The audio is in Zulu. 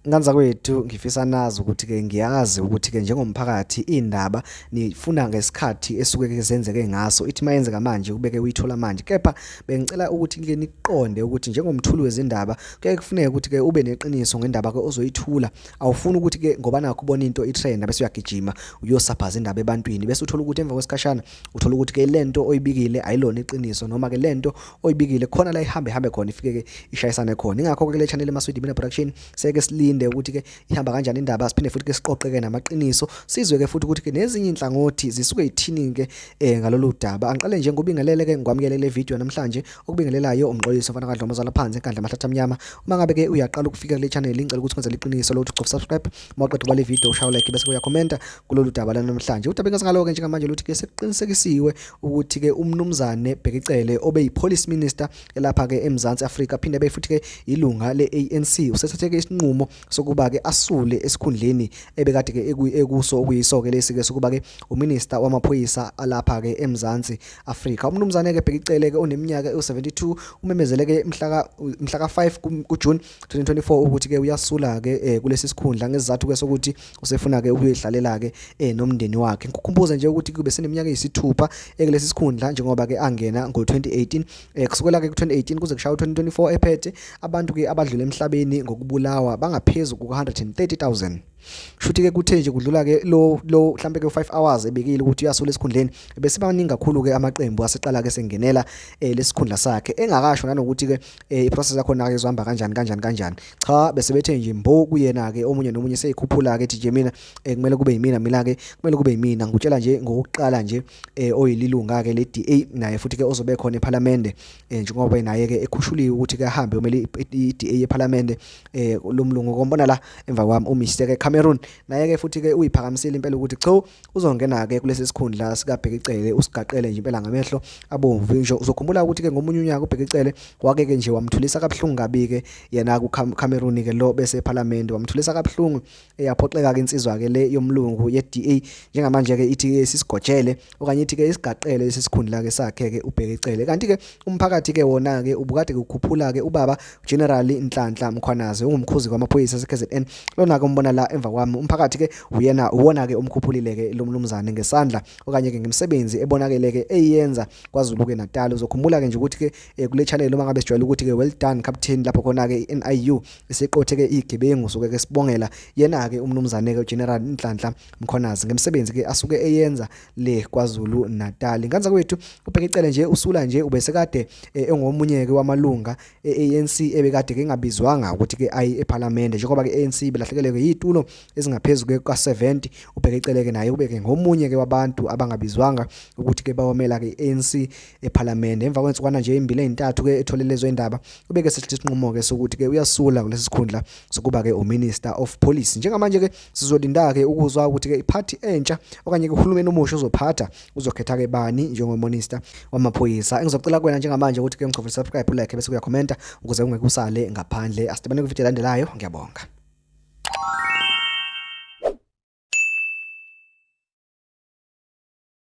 Nganza kwethu ngifisa nazi ukuthi ke ngiyazi ukuthi ke njengomphakathi indaba nifuna ngesikhathi esuke ke zenzeke ngaso ithi mayenzeka manje ubeke uyithola manje kepha bengicela ukuthi ke niqonde ukuthi njengomthuli wezindaba kuke kufuneka ukuthi ke ube neqiniso ngendaba ke ozoyithula awufuni ukuthi ke ngoba nakho ubona into itrend bese uyagijima uyosaphaza indaba ebantwini bese uthola ukuthi emva kwesikhashana uthola ukuthi ke lento oyibikile ayilona iqiniso noma ke lento oyibikile khona la ihambe khona ifike ke ishayisane khona ingakho ke le channel eMaswidi Mina Production seke silinde ukuthi ke ihamba kanjani indaba siphinde futhi ke siqoqeke namaqiniso sizwe ke futhi ukuthi ke nezinye inhlangothi zisuke yithini ke ngalolu daba angiqale nje ngobingelele ke ngwamukele le video namhlanje okubingelelayo umxolisi ofana kadlomo zala phansi enkandla mahlatha mnyama uma ngabe ke uyaqala ukufika kule channel ngicela ukuthi wenze iqiniso lo ucofa subscribe mawuqeda ubale video ushaye like bese uyakhomenta kulolu daba la namhlanje udaba ngasingalo ke njengamanje luthi ke sekuqinisekisiwe ukuthi ke umnumzane Bhekicele obe yipolice minister elapha ke eMzansi Afrika phinde befuthi ke ilunga le-ANC usethatheke isinqumo sokuba ke asule esikhundleni ebekade ke ekuso okuyiso ke lesi ke sokuba ke uminister wamaphoyisa alapha ke eMzansi Afrika umnumzane ke Bhekicele ke oneminyaka u72 umemezele ke mhla ka 5 kuJune 2024 ukuthi ke uyasula ke kulesi sikhundla ngesizathu ke sokuthi usefuna ke ukuyidlalela ke nomndeni wakhe ngikukhumbuze nje ukuthi kube seneminyaka eyisithupha kulesi sikhundla njengoba ke angena ngo2018 kusukela ke ku2018 kuze kushaya u2024 ephethe abantu ke abadlule emhlabeni ngokubulawa bangaphezulu ku130,000 shuthi ke kuthe nje kudlula ke lo mhlambe ke 5 hours ebekile ukuthi uyasula esikhundleni bese baningi kakhulu ke amaqembu aseqala ke sengenela lesikhundla sakhe engakasho nanokuthi ke iprocess yakho na ke izohamba kanjani cha bese bethe nje mbo kuyena ke omunye nomunye seyikhuphula ke DJ mina kumele kube yimina ke kumele kube yimina ngutshela nje ngokuqala nje oyililunga ke le DA naye futhi ke ozobe khona eParliament njengoba naye ke ekhushuli ukuthi ke ahambe umele iDA eParliament lo mlungu kombona la emva kwami uMr ke Cameroon naye ke futhi ke uyiphakamisile impela ukuthi cha uzongena ke kulesi sikhundla sika Bhekicele usigaqele nje impela ngamehlo abomvu nje uzokhumbula ukuthi ke ngomunye unyaka uBhekicele wake ke nje wamthulisa kabhlungu kabi ke yena ku Cameroon ke lo bese eParliament wamthulisa kabhlungu yaphoxeka ke insizwa ke le yomlungu yeDA njengamanje ke ithi sisigojele okanye ithi ke isigaqele lesikhundla ke sakhe ke uBhekicele kanti ke umphakathi ke wona ke ubukade ukukhuphula ke ubaba General Nhlanhla Mkhwanazi ungumkhuzi kwamaphoyisa seKZN lona ke umbona la emva kwami umphakathi ke uwona ke umkhuphulile ke lo mnumzane ngesandla okanye ke ngemisebenzi ebonakele ke eyenza kwaZulu ke Natal uzokhumbula ke nje ukuthi ke kule channel uma ngabe sijwayele ukuthi ke well done captain lapho khona ke NIU iseqothe ke igebengu soke ke sibongela yena ke umnumzane ke General Nhlanhla Mkhwanazi ngemisebenzi ke asuke eyenza le kwaZulu Natal nganza kwethu uBhekicele nje usula nje ubesekade engomunye ke wamalunga eANC ebekade ke ngabizwanga ukuthi ke ayi eParliament njengoba ke ANC belahlekele ke yitulo ezingaphezulu ke ka70 uBhekicele ke naye ubeke ngomunye ke wabantu abangabizwanga ukuthi ke bawomela ke ANC eParliament emva kwensukwana nje imbili ezintathu ke etholelezo indaba ubeke sethi isinqumo ke sokuthi ke uyasula kulesi sikhundla sokuba ke uMinister of Police njengamanje ke sizolinda ke ukuzwa ukuthi ke iparty entsha okanye ke uhulumeni omusha uzophatha uzokhetha ke bani njengominister wamaphoyisa engizocela kuwena njengamanje ukuthi ke ngichofele subscribe like bese uyakhomenta ukuze ungeke usale ngaphandle asidibane ku video landelayo ngiyabonga.